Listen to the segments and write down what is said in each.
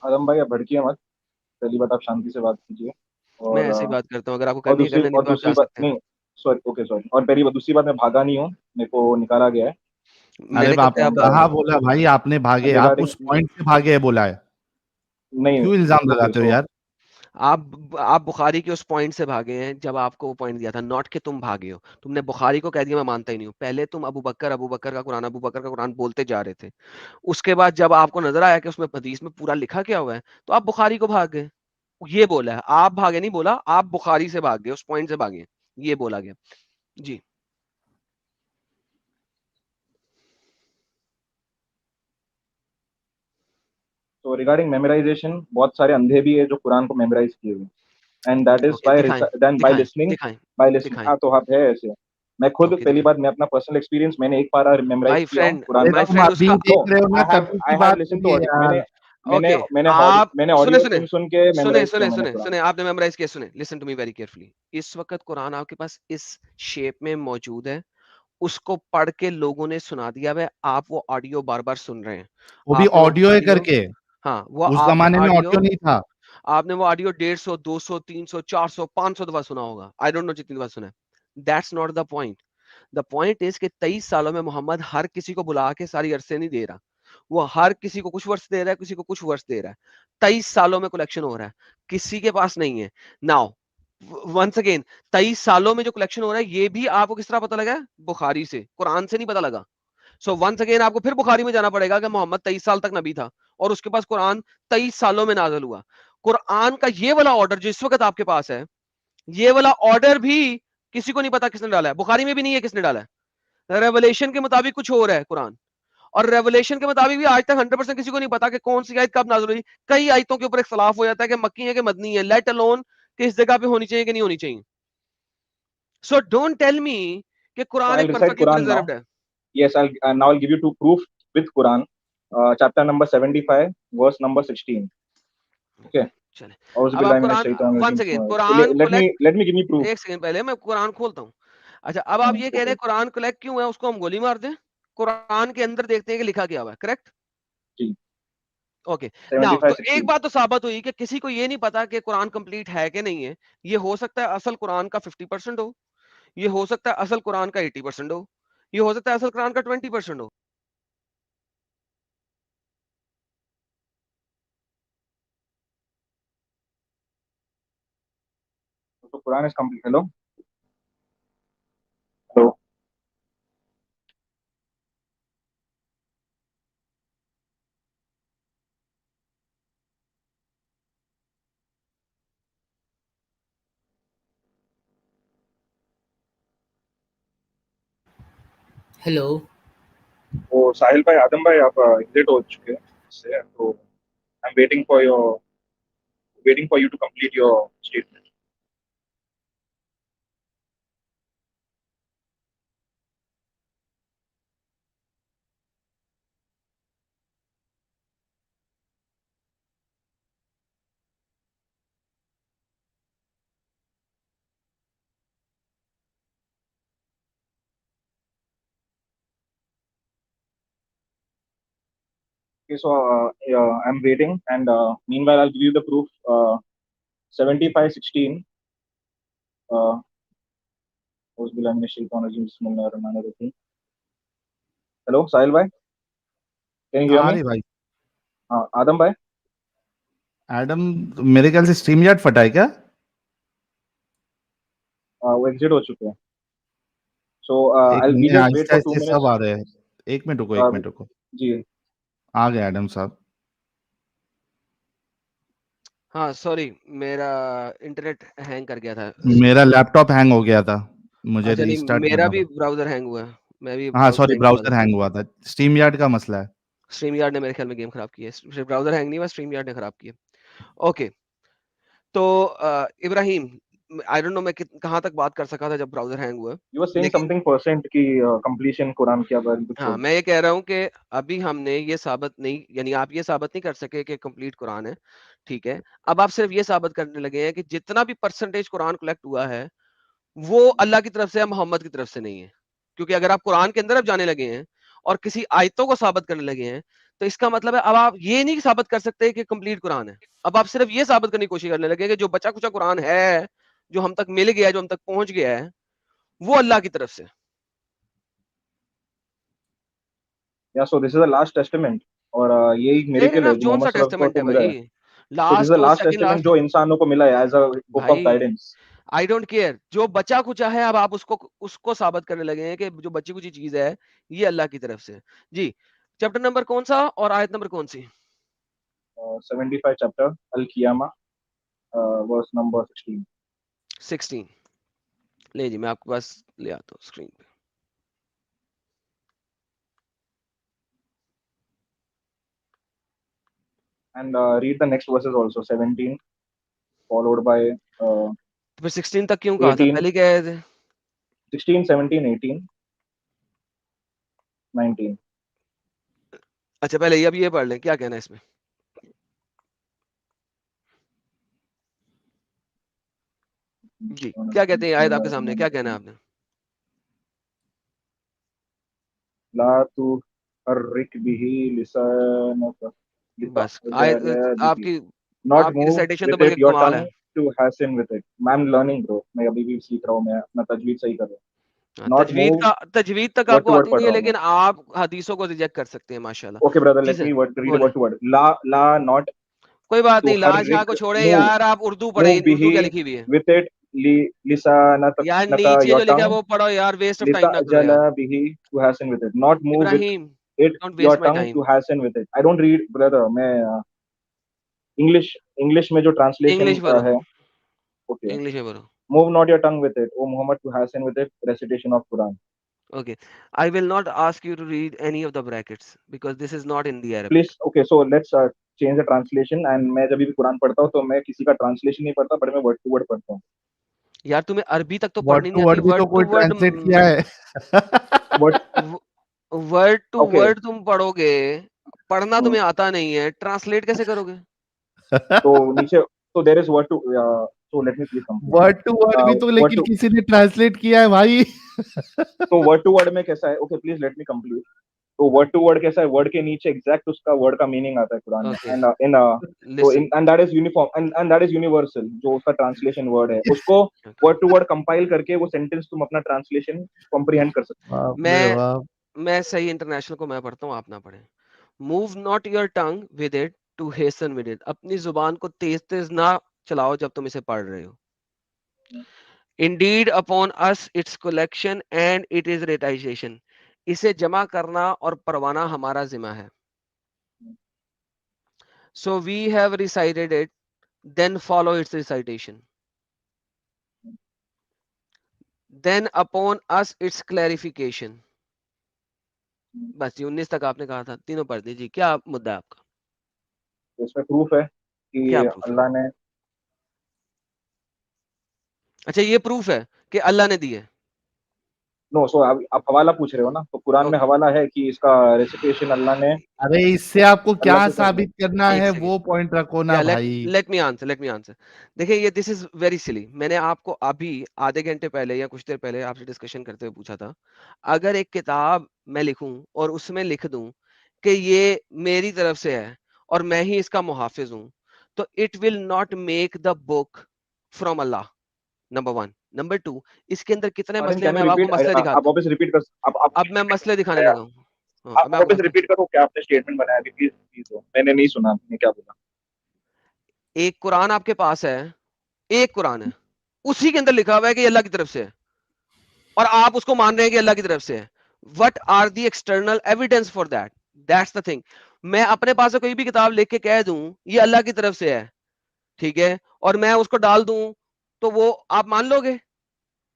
आदम भाई, आप भड़किए मत। पहली बात, आप शांति से बात कीजिए। मैं और ऐसे ही बात करता हूँ, अगर आपको और करनी है दूसरी करना, नहीं और तो आप दूसरी जा बात सकते हैं। नहीं। Sorry, okay sorry. और पहली बात, दूसरी बात, मैं भागा नहीं हूँ। मेरे को निकाला गया है। अरे मैंने कब बाप, कहा एंड भागे? कहाँ बोला भाई आपने भागे? आप रिगार्डिंग, उस पॉइंट से भागे है बोला है। नहीं। क्यों इल्जाम ओके लगाते हो सो, यार? आप बुखारी के उस पॉइंट से भागे हैं जब आपको वो पॉइंट दिया था, नॉट कि तुम भागे हो। तुमने बुखारी को कह दिया मैं मानता ही नहीं हूँ। पहले तुम अबू बकर का कुरान बोलते जा रहे थे। उसके बाद जब आपको नजर आया कि उसमें हदीस में पूरा लिखा क्या हुआ है, तो आप बुखारी को भाग गए। ये बोला है, आप भागे नहीं बोला, आप बुखारी से भाग गए, उस पॉइंट से भागे, ये बोला गया। जी। तो रिगार्डिंग मेमोराइजेशन, बहुत सारे अंधे भी है जो कुरान को मेमोराइज किए हुए। And that is okay, by दिखाएं। देन बाय दिखाएं। लिसनिंग। दिखाएं। बाय लिसनिंग, दिखाएं। हाँ, तो आप है ऐसे। मैं खुद ओके, पहली दिखाएं। बात, मैं अपना पर्सनल एक्सपीरियंस, मैंने एक पारा मेमोराइज माय किया हूँ फ्रेंड कुरान अरे का। माय तुम फ्रेंड अभी उसका। नो, देख रहे हो ना, तभी की आई हैव बात लिसन टू करिए ऑडियो। यार। मैंने मैंने ओके। मैंने आप मैंने सुने ऑडियो सुने सुन सुन के सुने मेमोराइज किया सुने मैंने सुने कुरान। सुने, आपने मेमोराइज किया, सुने, listen to me very carefully. इस वक्त कुरान आपके पास इस शेप में मौजूद है, उसको पढ़ के लोगों ने सुना दिया है, आप वो ऑडियो बार बार सुन रहे हैं। वो भी आपने वो ऑडियो है ऑडियो, करके। हाँ, वो उस आपने जमाने में ऑडियो, ऑडियो नहीं था। आपने वो ऑडियो 150, 200, 300, 400, 500 दफा सुना होगा, आई डोंट नो जितनी दफा सुना है। That's not the point. The point is कि 23 सालों में मोहम्मद हर किसी को बुला के सारी अरसे नहीं दे रहा। वो हर किसी को कुछ वर्ष दे रहा है, किसी को कुछ वर्ष दे रहा है। 23 सालों में कलेक्शन हो रहा है, किसी के पास नहीं है। नाउ वंस अगेन, 23 सालों में जो कलेक्शन हो रहा है, ये भी आपको किस तरह पता लगा है? बुखारी से, कुरान से नहीं पता लगा। सो वंस अगेन आपको फिर बुखारी में जाना पड़ेगा कि मोहम्मद 23 साल तक नबी था और उसके पास कुरान 23 सालों में नाजल हुआ। कुरान का ये वाला ऑर्डर जो इस वक्त आपके पास है, ये वाला ऑर्डर भी किसी को नहीं पता किसने डाला है, बुखारी में भी नहीं है किसने डाला है। रेवलेशन के मुताबिक कुछ हो रहा है कुरान, और रेवलेशन के मुताबिक भी आज तक 100% किसी को नहीं पता कि कौन सी आयत कब नाज़िल हुई। कई आयतों के ऊपर इख्तलाफ हो जाता है कि मक्की है कि मदनी है, लेट अलोन कि इस जगह पे होनी चाहिए कि नहीं होनी चाहिए। सो डोंट टेल मी कि So कुरान I'll एक recite perfectly Quran now. Preserved है। Yes, I'll give you two proof with Quran. Chapter number 75, verse number 16. Okay. चले, अब आप Auzubillahi minash Quran, shaitanir one rajim. Second, Quran को Let me give me proof. एक second पहले मैं कुरान खोलता हूँ। अच्छा, अब आप ये कह रहे Okay. हैं कुरान कलेक्ट क्यों है, उसको हम गोली मार दें? कुरान के अंदर देखते हैं कि लिखा क्या हुआ है, करेक्ट? जी। ओके। नाउ 75, तो एक 16. बात तो साबित हुई कि किसी को ये नहीं पता कि कुरान कंप्लीट है कि नहीं है। ये हो सकता है असल कुरान का 50% हो, ये हो सकता है असल कुरान का 80% हो, ये हो सकता है असल कुरान का 20% हो। So Quran is complete. Hello. Hello. Hello. तो साहिल भाई, आदम भाई, आप एग्जिट हो चुके हैं इससे, तो I am waiting for you to complete your statement. Okay, so yeah, I'm waiting, and meanwhile, I'll give you the proof. 75, 16. Uh, Auzubillahi minash shaitanir rajim. Bismillahir rahmanir rahim. Hello, Sahil भाई, can you hear हाँ me? रे भाई। हाँ, आदम भाई। Adam, मेरे ख्याल से stream yard फटा है क्या? वो एग्जिट हो चुके हैं। सो एक आई बी मिनट, जस्ट वेट आहिस्ते फॉर टू आहिस्ते सब मिनट्स आ रहे हैं। एक मिनट रुको, एक मिनट रुको। जी। आ गए एडम साहब। हाँ सॉरी, मेरा इंटरनेट हैंग कर गया था। मेरा लैपटॉप हैंग हो गया था, मुझे अच्छा, नहीं, रीस्टार्ट मेरा करना भी पड़ा। ब्राउजर हैंग हुआ है, मैं भी हाँ ब्राउजर सॉरी, हैंग की ब्राउजर बात। हैंग हुआ था। स्ट्रीम यार्ड का मसला है। स्ट्रीम यार्ड ने मेरे ख्याल में गेम खराब की है, सिर्फ ब्राउजर हैंग नहीं हुआ, स्ट्रीम यार्ड ने खराब की है। ओके। तो इब्राहिम, आई डोंट नो मैं कहाँ तक बात कर सका था जब ब्राउजर हैंग हुआ, यू वर सेइंग लेकिन समथिंग परसेंट की कंप्लीशन कुरान की, अब कुछ हाँ, मैं ये कह रहा हूँ कि अभी हमने ये साबित नहीं, यानी आप ये साबित नहीं कर सके कि कंप्लीट कुरान है, ठीक है। अब आप सिर्फ ये साबित करने लगे हैं कि जितना भी परसेंटेज कुरान कलेक्ट हुआ है, वो अल्लाह की तरफ से है, मोहम्मद की तरफ से नहीं है। क्योंकि अगर आप कुरान के अंदर अब जाने लगे हैं और किसी आयतों को साबित करने लगे हैं, तो इसका मतलब है अब आप ये नहीं साबित कर सकते कि कंप्लीट कुरान है, अब आप सिर्फ ये साबित करने की कोशिश करने लगे कि जो बचा कुचा कुरान है, जो हम तक मिल गया है, जो हम तक पहुंच गया है, वो अल्लाह की तरफ से। Yeah, so this is the last testament और ये एक फेयर मिरेकल है इनफ, जो जोन सा मोहम्मद सल्लल्लाहु अलैहि टेस्टामेंट है वसल्लम को मिला है। भाई, So this is last the और last सेकंड testament लास्ट जो इंसानों को मिला है एज अ बुक ऑफ भाई, गाइडेंस। आई डोंट केयर, जो बचा कुचा है अब आप उसको साबित करने लगे हैं कि जो बची कुची चीज है ये अल्लाह की तरफ से। जी, चैप्टर नंबर कौन सा और आयत नंबर कौन सी? 75 चैप्टर अल कियामा वर्स नंबर 16। 16 ले जी, मैं आपके पास ले आता हूँ स्क्रीन पे। And read the next verses also 17 followed by तो फिर 16 तक क्यों कहा था, 18 पहले क्या है थे? 16 17 18 19। अच्छा पहले अब ये पढ़ लें, क्या कहना है इसमें? जी, क्या कहते हैं आयत आपके सामने, क्या कहना है आपने? ला तू हर्रिक बिही लिसानक बस आयत बिही आपकी not आपकी move रिसाइटेशन तो with बड़ी it your कमाल tongue है। to hasten with it। I'm learning bro, मैं अभी भी सीख रहा हूँ, मैं अपना तजवीद सही कर रहा हूँ। not move तजवीद तक word आपको to word आती पढ़ नहीं है, रहा हूँ मैं। लेकिन आप हदीसों को रिजेक्ट कर सकते हैं माशाल्लाह। okay brother, जी let सर, me read बोले। word to word। ला not कोई बात to नहीं, लाज यहाँ हर्रिक को छोड़े move यार, आप उर्दू move पढ़े, उर्दू bihi क्या लिखी हुई है with it लिसानक यार, नका नीचे your जो लिखा है tongue वो पढ़ो यार, वेस्ट ऑफ टाइम ना करो लितअजला यार। bihi to hasten with it। not move with Ibrahim, it don't your waste my tongue time. to hasten with it। I don't read brother, मैं इंग्लिश इंग्लिश में जो ट्रांसलेशन इंग्लिश बोलो, है। okay, इंग्लिश में बोलो। move not your tongue with it O Muhammad to hasten with it recitation of Quran। Okay, I will not ask you to read any of the brackets because this is not in the Arabic. Please okay so let's change the translation. And मैं जब भी कुरान पढ़ता हूँ तो मैं किसी का translation नहीं पढ़ता, बट मैं वर्ड टू वर्ड पढ़ता हूँ। यार तुम्हें अरबी तक तो वर्ड पढ़नी नहीं टू आती, वर्ड भी तो वर्ड टू कोई वर्ड, ट्रांसलेट किया है। Word word to okay word तुम पढ़ोगे, पढ़ना तुम्हें तो आता नहीं है, ट्रांसलेट कैसे करोगे? नीचे तो there is word to so let me please complete. Word to word भी तो वर्ड लेकिन टू किसी ने ट्रांसलेट किया है भाई। तो वर्ड टू वर्ड में कैसा है? Okay please let me complete. तो वर्ड टू वर्ड कैसा है? वर्ड के नीचे एग्जैक्ट उसका वर्ड का मीनिंग आता है कुरान में। Okay, एंड इन तो listen. And that is uniform and that is universal. जो उसका ट्रांसलेशन वर्ड है उसको Okay. Word to word compile करके वो सेंटेंस तुम अपना ट्रांसलेशन कॉम्प्रिहेंड कर सकते बाप रे मैं बाप। मैं सही इंटरनेशनल को मैं पढ़ता हूँ, आप ना पढ़े। Move not your tongue with it to hasten with it, अपनी जुबान को तेज तेज ना चलाओ जब तुम इसे पढ़ रहे हो। Indeed upon us its collection and it is recitation, इसे जमा करना और परवाना हमारा जिम्मा है। So we have recited it, then follow its recitation, then upon us its clarification। बस ये 19 तक आपने कहा था, तीनों पढ़ दीजिए। क्या मुद्दा है आपका, हैं। इसमें प्रूफ है कि क्या प्रूफ है? अल्लाह ने अच्छा ये प्रूफ है कि अल्लाह ने दी है? नो सो आप हवाला पूछ रहे हो ना, तो कुरान में ओके, हवाला है कि इसका रेसिटेशन अल्लाह ने अरे इससे आपको अल्लाह क्या के साथ साबित करना एक है सेकंड, वो पॉइंट रखो ना या भाई। Let me answer. देखिए ये दिस इज वेरी सिली, मैंने आपको अभी आधे घंटे पहले या कुछ देर पहले आपसे डिस्कशन करते हुए पूछा था, अगर एक किताब मैं लिखूं और उसमें लिख दूं कि ये मेरी तरफ से है और मैं ही इसका मुहाफिज हूं, तो it will not make the book from Allah, number one. Number two, इसके अंदर कितने आर्यन मसले हैं, कैन मैं यू अब आपको रिपीट? मसले आप दिखाता हूँ। वापस रिपीट कर आप अब मैं मसले दिखाने लगा हूँ। हाँ, अब आप मैं आपको वापस मसले, रिपीट करो क्या आपने स्टेटमेंट बनाया अभी, प्लीज प्लीज। मैंने नहीं सुना आपने क्या बोला। एक कुरान आपके पास है, एक कुरान है, उसी के अंदर लिखा हुआ है कि ये अल्लाह की तरफ से है और आप उसको मान रहे हैं कि अल्लाह की तरफ से है। What are the external evidence for that? That's the thing. मैं अपने पास से कोई भी किताब लिख के कह दूं ये अल्लाह की तरफ से है, ठीक है, और मैं उसको डाल दूं, तो वो आप मान लोगे?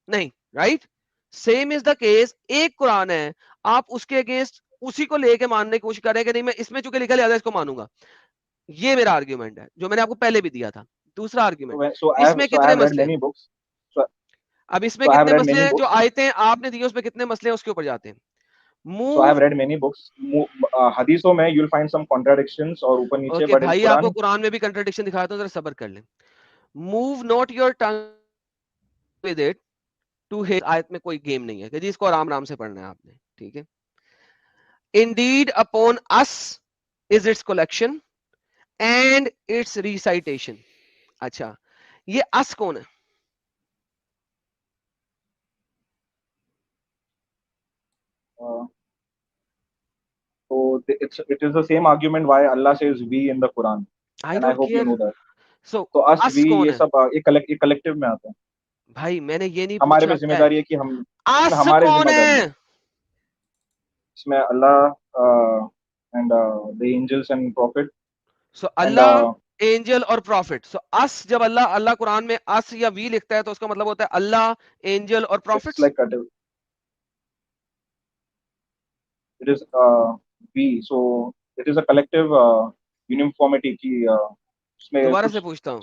नहीं, right? Same is the case, एक कुरान है, आप उसके अगेंस्ट उसी को लेके मानने की कोशिश कर रहे हैं कि नहीं मैं इसमें चूंकि लिखा लिया इसको मानूंगा। ये मेरा आर्ग्यूमेंट है जो मैंने आपको पहले भी दिया था। दूसरा आर्ग्यूमेंट, इसमें सो आई कितने हैव रेड मसले हैं? Many books. अब इसमें सो आई हैव कितने रेड मसले मेनी हैं? जो बुक्स आयतें आपने दी है उसमें कितने मसले हैं, उसके ऊपर जाते हैं। So I have move, read many books. हदीसों में you will find some contradictions और ऊपर नीचे, ओके बट इन भाई आपको कुरान कुरान में भी कंट्रडिक्शन दिखाया था, जरा सब्र कर लें। Move not your tongue with it to hate, आयत में कोई गेम नहीं है कि जी इसको आराम आराम से पढ़ना है आपने, ठीक है। Indeed upon us is its collection and its recitation. अच्छा, ये us कौन है? So it is the same argument why Allah says we in the Quran, I and I don't hope you care. know that. So तो us us we कौन ये है? सब एक कलेक्टिव में आता है. भाई मैंने ये नहीं हमारे पूछा पे क्या है? जिम्मेदारी है कि हम us हमारे कौन जिम्मेदारी है. है? इसमें अल्लाह and the angels and prophet So and Allah, angel और प्रॉफिट. सो अस, जब अल्लाह कुरान में अस या वी लिखता है तो उसका मतलब होता है अल्लाह, एंजल और it's profits. like it is we, so it is a collective uniformity की उसमें दोबारा से कुछ पूछता हूँ,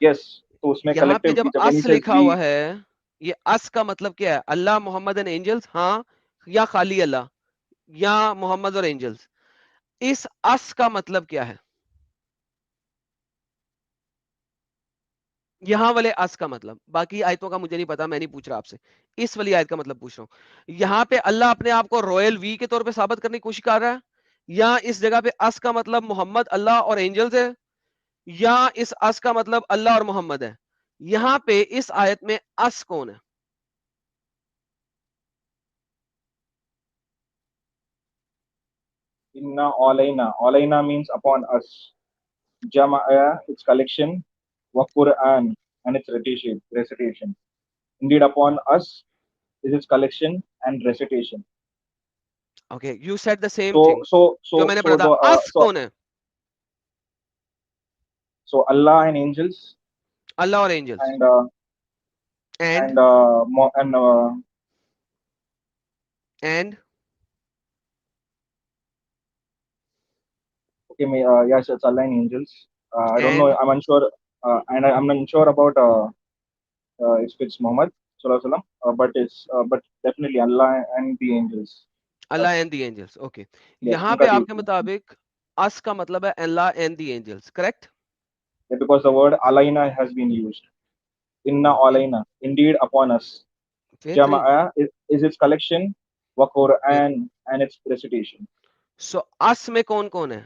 yes, तो उसमें यहाँ पे collective जब की जब when he अस says लिखा we, हुआ है, ये अस का मतलब क्या है? अल्लाह, मोहम्मद एंड एंजल्स, हाँ, या खाली अल्लाह, या मोहम्मद और एंजल्स. इस अस का मतलब क्या है? यहां वाले अस का मतलब, बाकी आयतों का मुझे नहीं पता, मैं नहीं पूछ रहा आपसे, इस वाली आयत का मतलब पूछ रहा हूं. यहां पे अल्लाह अपने आप को रॉयल वी के तौर पे साबित करने की कोशिश कर रहा है, या इस जगह पे अस का मतलब मोहम्मद, अल्लाह और एंजल्स है, या इस अस का मतलब अल्लाह और मोहम्मद है? यहां पे इस आयत में अस कौन है? inna alayna means upon us, jama'a its collection, wa Quran and its recitation. Indeed upon us is its collection and recitation. Okay, you said the same So thing so जो so मैंने so पढ़ा था. the अस कौन है? so Allah and angels Allah और angels. and and and and and okay, yes, it's Allah and angels. I don't know. And I'm unsure, and I'm unsure about if it's Muhammad Sallallahu Alaihi Wasallam, but definitely Allah and the angels. Allah Us. And the angels. Okay, Yes, यहां पे उनका आपके ठीक है. मुताबिक अस का मतलब है Allah and the angels, correct? Yeah, because the word alaina has been used. Inna alaina, indeed upon us. बेहतरीन. Jama'a is its collection, wa Quran and its recitation. सो अस में कौन कौन है?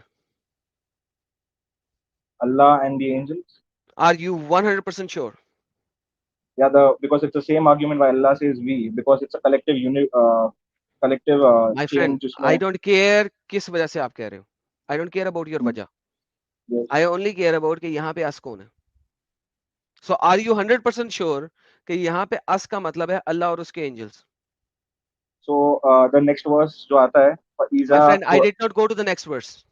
Allah and the angels. Are you 100% sure? Yeah, because it's the same argument why Allah says we, because it's a collective my chain friend, जिसमें I don't care किस वजह से आप कह रहे हो. I don't care about your वजह. yes. I only care about कि यहाँ पे अस कौन है. सो आर यू 100% श्योर कि यहाँ पे अस का मतलब है अल्लाह और उसके angels? So the next verse जो आता है my Iza, friend, I did not go to the next verse.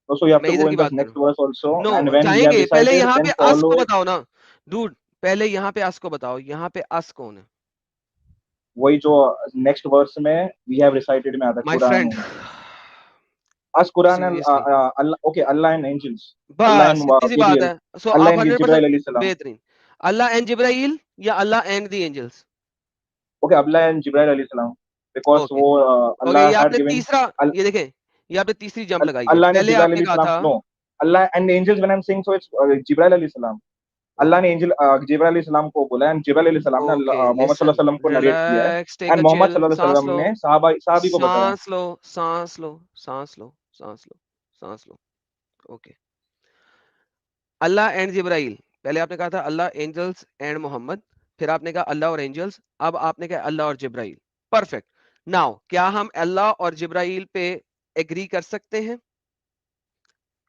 so you have मैं to इधर go की in the बात कर रहा next verse also, हूँ. and no, when we have जाएंगे, पहले recited, यहाँ then पे अस follow को it. बताओ ना. डूड, पहले यहाँ पे अस को बताओ, यहाँ पे अस कौन है? वही जो next verse में we have recited में आता है my Quran friend, and us Quran and seriously, Allah, okay, Allah and angels, Allah बस and इतनी सी बात Gabriel, है. सो Allah आप and Jibril 100% alayhi salam. बेहतरीन. अल्लाह एंड जिब्राइल या Allah and the angels? Okay, Allah and Jibril alayhi salam, because okay, वो okay, Allah ये had आपने given तीसरा, ये देखें, ये आपने तीसरी जंप लगाई है. Allah and पहले Jibril आपने alayhi कहा salam. था, No, Allah and angels when I'm saying so it's Jibril alayhi salam. अल्लाह ने एंजल जिब्राइल अलैहि सलाम को बोला एंड जिब्राइल अलैहि सलाम ने ओके, मोहम्मद सल्लल्लाहु अलैहि लिसन, वसल्लम को नरेट किया है relax, take and a Muhammad chill, सल्लल्लाहु अलैहि सांस वसल्लम लो, ने साहबी को बताया. सांस लो, सांस लो, सांस लो, सांस लो, सांस लो. ओके, अल्लाह एंड जिब्राइल, पहले आपने कहा था अल्लाह, एंजल्स एंड मोहम्मद, फिर आपने कहा अल्लाह और एंजल्स, अब आपने कहा अल्लाह और जिब्राइल. परफेक्ट. नाउ क्या हम अल्लाह और जिब्राइल पे एग्री कर सकते हैं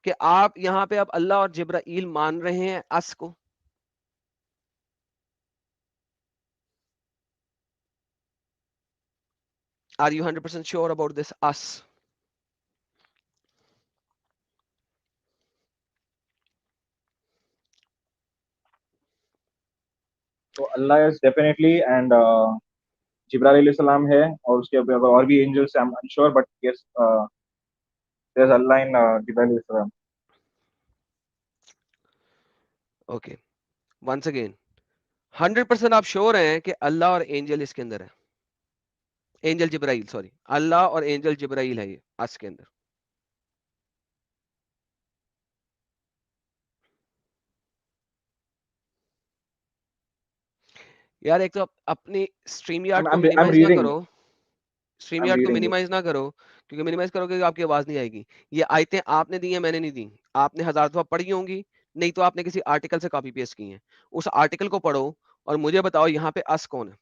कि आप यहाँ पे अब अल्लाह और जिब्राइल मान रहे हैं अस को? Are you 100% sure about this us? तो Allah is definitely and Jibril अलैहि सलाम है और उसके अगर और भी angels I am unsure but yes there is Allah in Jibril अलैहि सलाम. ओके, वंस अगेन, 100% आप श्योर हैं कि अल्लाह और एंजल इसके अंदर है? एंजल जिब्राइल, सॉरी, अल्लाह और एंजल जिब्राइल है ये अस के अंदर. यार एक तो अपनी स्ट्रीम यार्ड को I'm मिनिमाइज ना reading. करो, स्ट्रीम I'm यार्ड को reading it. मिनिमाइज ना करो, क्योंकि मिनिमाइज करोगे तो आपकी आवाज नहीं आएगी। ये आयतें आपने दी हैं, मैंने नहीं दी। आपने 1000 दफा पढ़ी होंगी, नहीं तो आपने किसी आर्टिकल से कॉपी पेस्ट की हैं। उस आर्टिकल को पढ़ो और मुझे बताओ यहाँ पे अस कौन है।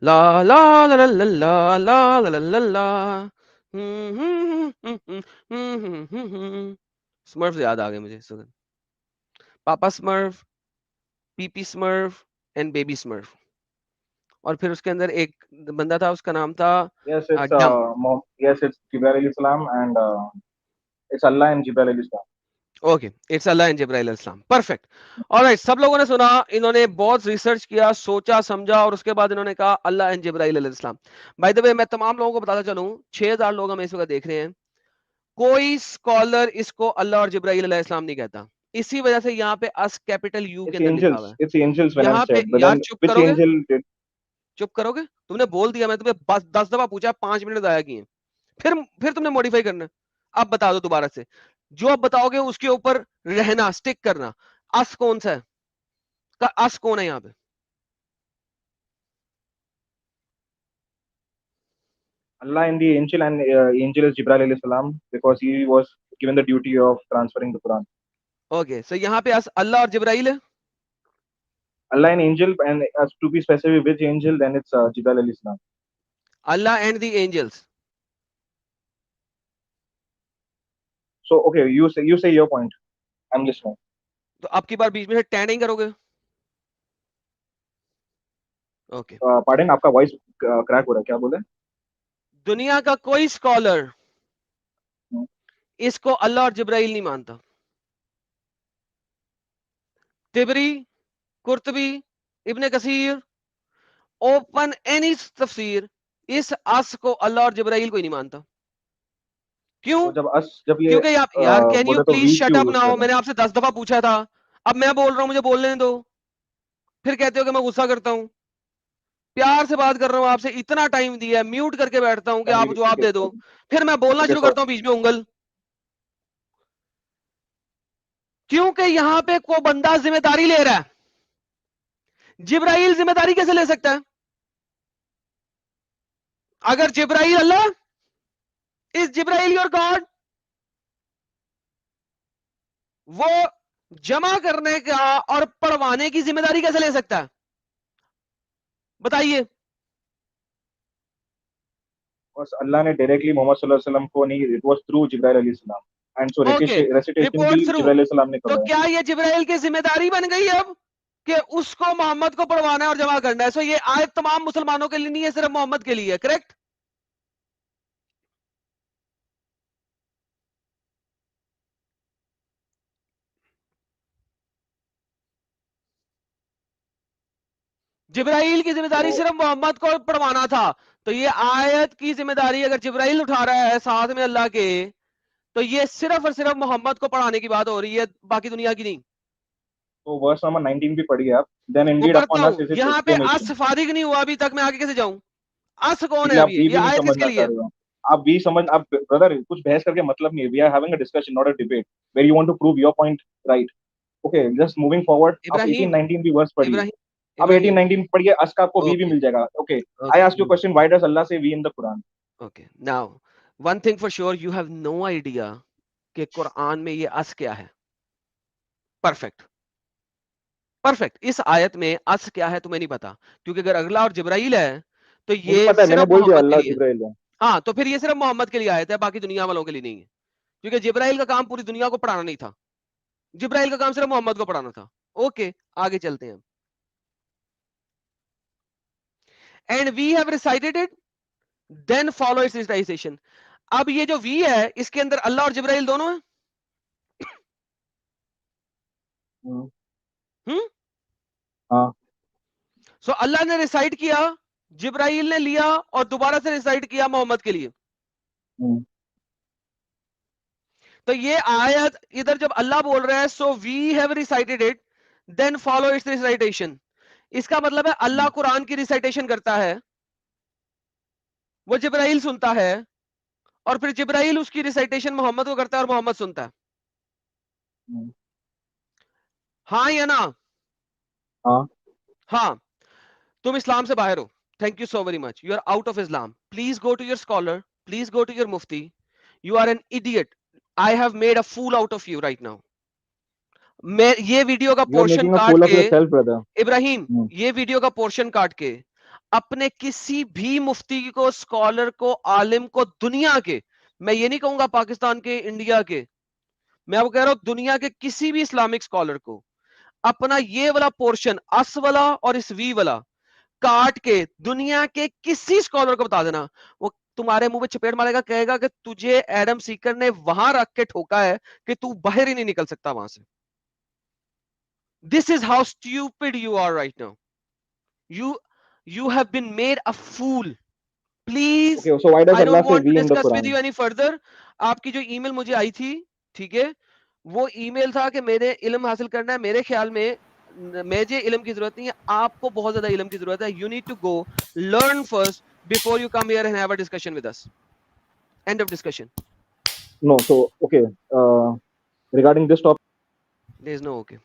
ला ला ला ला ला ला ला ला ला ला। स्मर्फ याद आ गए मुझे। पापा smurf, PP smurf and baby smurf. और फिर उसके अंदर एक बंदा था, उसका नाम था Yes, डम। yes, it's Jibril alayhi salam, and it's Allah and Jibril alayhi salam. Okay, it's Allah and Jibril अलैहिस्सलाम। परफेक्ट। ऑलराइट, सब लोगों ने सुना, इन्होंने बहुत रिसर्च किया, सोचा समझा, और उसके बाद इन्होंने कहा अल्लाह एंड जिब्राइल अलैहिस्सलाम। बाय द वे, मैं तमाम लोगों को बताता चलूं, 6000 लोग हमें इस वक्त देख रहे हैं, कोई स्कॉलर इसको अल्लाह और जिब्राइल अलैहिस्सलाम नहीं कहता। इसी वजह से यहाँ पे अस कैपिटल यू के It's अंदर लिखा हुआ angels. है। It's angels when I'm यहाँ पे said. But यार then, चुप which करोगे? angel did? चुप करोगे? तुमने बोल दिया, मैं तुम्हें 10 दफा पूछा, 5 मिनट जाया किए, फिर तुमने मॉडिफाई करना। अब बता दो दोबारा से, जो अब बताओगे उसके ऊपर रहना, स्टिक करना। अस कौन सा है? का अस कौन है यहाँ पे? Allah and the angel, and angel is Jibril alayhi salam because he was given the duty of transferring the Quran. Okay, so यहाँ पे अस अल्लाह और जिब्राइल है। Allah and angel, and to be specific, which angel? Then it's Jibril alayhi salam. Allah and the angels. So okay, you say your point. I'm listening. तो अब की बार बीच में से tan नहीं करोगे? ओके। Pardon, आपका वॉइस क्रैक हो रहा है, क्या बोले? दुनिया का कोई स्कॉलर हम्म। इसको अल्लाह और जिब्राइल नहीं मानता। तिबरी, कुर्तबी, इब्ने कसीर, ओपन एनी तफसीर, इस अस को अल्लाह और जिब्राइल को ही नहीं मानता। क्यों? तो जब ये क्योंकि यार कैन यू बोले तो प्लीज वी शट क्यों अप यूज कर नाउ? रहे हैं? मैंने आपसे 10 दफा पूछा था, अब मैं बोल रहा हूं, मुझे बोलने दो। फिर कहते हो कि मैं गुस्सा करता हूं। प्यार से बात कर रहा हूं आपसे, इतना टाइम दिया है, म्यूट करके बैठता हूं कि आप चलिए, जवाब दे दो, फिर मैं बोलना ठीक है, शुरू करता हूं बीच में उंगल। क्योंकि यहां पे कोई बंदा जिम्मेदारी ले रहा है। जिब्राइल जिम्मेदारी कैसे ले सकता है? अगर जिब्राइल अल्लाह, इज जिब्राइल योर गॉड? वो जमा करने का और पढ़वाने की जिम्मेदारी कैसे ले सकता है? बताइए। बस अल्लाह ने डायरेक्टली मोहम्मद सल्लल्लाहु अलैहि वसल्लम को नहीं, इट वाज थ्रू जिब्राइल अलैहि सलाम, एंड सो ओके, रेसिटेशन भी रिपोर्ट थ्रू। जिब्राइल अलैहि सलाम ने तो करवाया। क्या ये जिब्राइल की जिम्मेदारी बन गई अब कि उसको मोहम्मद को पढ़वाना है और जमा करना है? सो ये आयत तमाम मुसलमानों के लिए नहीं है, सिर्फ मोहम्मद के लिए है, करेक्ट? जिब्राइल की जिम्मेदारी तो सिर्फ मोहम्मद को पढ़वाना था। तो ये आयत की जिम्मेदारी अगर जिब्राइल उठा रहा है साथ में अल्लाह के, तो ये सिर्फ और सिर्फ मोहम्मद को पढ़ाने की बात हो रही है, बाकी दुनिया की नहीं। तो वर्स नंबर 19 भी पढ़िए आप। देन वो इंडीड पढ़ता अपॉन हूं, अस इज इट्स यहाँ पे अस एक्सक्लेमेशन। फारिग नहीं हुआ अभी तक, मैं आगे कैसे जाऊं? अस कौन है इसलिए आप अभी? भी ये नहीं आयत किसके समझना लिए चाह है? रहे हो। आप भी समझ, आप ब्रदर कुछ बहस करके मतलब नहीं है। We are having a discussion, not a debate where you want to prove your point, right? Okay, just moving forward, आप 18 इब्राहिम, 19 भी वर्स पढ़िए। इब्राहिम, अब 18 इब्राहिम। 19 पढ़िए, अस का आपको भी ओके, मिल जाएगा। Okay, I okay, ask you question, why does Allah say we in the Quran? Okay. Now one thing for sure, you have no idea कि कुरान में ये अस क्या है। Perfect, perfect. इस आयत में अस क्या है तुम्हें नहीं पता, क्योंकि अगर अगला और जिब्राइल है तो मुझे ये पता है, मैंने सिर्फ बोल दिया मोहम्मद के अल्लाह लिए है। जिब्राइल है। हाँ, तो फिर ये सिर्फ मोहम्मद के लिए आयत है, बाकी दुनिया वालों के लिए नहीं है, क्योंकि जिब्राइल का काम पूरी दुनिया को पढ़ाना नहीं था। जिब्राइल का काम सिर्फ मोहम्मद को पढ़ाना था। ओके, आगे चलते हैं। And we have recited it, then follow its recitation. अब ये जो वी है, इसके अंदर अल्लाह और जिब्राइल दोनों है। हम्म। हाँ। सो अल्लाह ने रिसाइट किया, जिब्राइल ने लिया और दोबारा से रिसाइट किया मोहम्मद के लिए। तो ये आयत इधर जब अल्लाह बोल रहा है, so we have recited it, then follow its recitation, इसका मतलब है अल्लाह कुरान की रिसाइटेशन करता है, वो जिब्राइल सुनता है और फिर जिब्राइल उसकी रिसाइटेशन मोहम्मद को करता है और मोहम्मद सुनता है। हम्म, हाँ या ना? हाँ। हाँ। तुम इस्लाम से बाहर हो। Thank you so very much, you are out of Islam. Please go to your scholar, please go to your mufti. You are an idiot, I have made a fool out of you right now. मैं ये video का You are portion making a काट fool of के, yourself, brother. Ibrahim hmm, ये video का portion काट के अपने किसी भी मुफ्ती को, स्कॉलर को, आलिम को, दुनिया के, मैं ये नहीं कहूंगा पाकिस्तान के, इंडिया के, मैं आपको कह रहा हूं दुनिया के किसी भी इस्लामिक स्कॉलर को अपना ये वाला पोर्शन, अस वाला और इस वी वाला काट के दुनिया के किसी स्कॉलर को बता देना, वो तुम्हारे मुंह में चपेट मारेगा, कहेगा कि तुझे एडम सीकर ने वहां रख के ठोका है कि तू बाहर ही नहीं निकल सकता वहां से। This is how stupid you are right now. You have been made a fool. Please, okay, so why does I Allah don't say want to we in the discuss with Quran? you any further. आपकी जो email मुझे आई थी, ठीक है, वो email था कि मेरे इल्म हासिल करना है। मेरे ख्याल में मुझे इल्म की जरूरत नहीं है, आपको बहुत ज्यादा इल्म की जरूरत है। You need to go learn first before you come here and have a discussion with us. End of discussion. No, so okay, regarding this topic. There is no okay.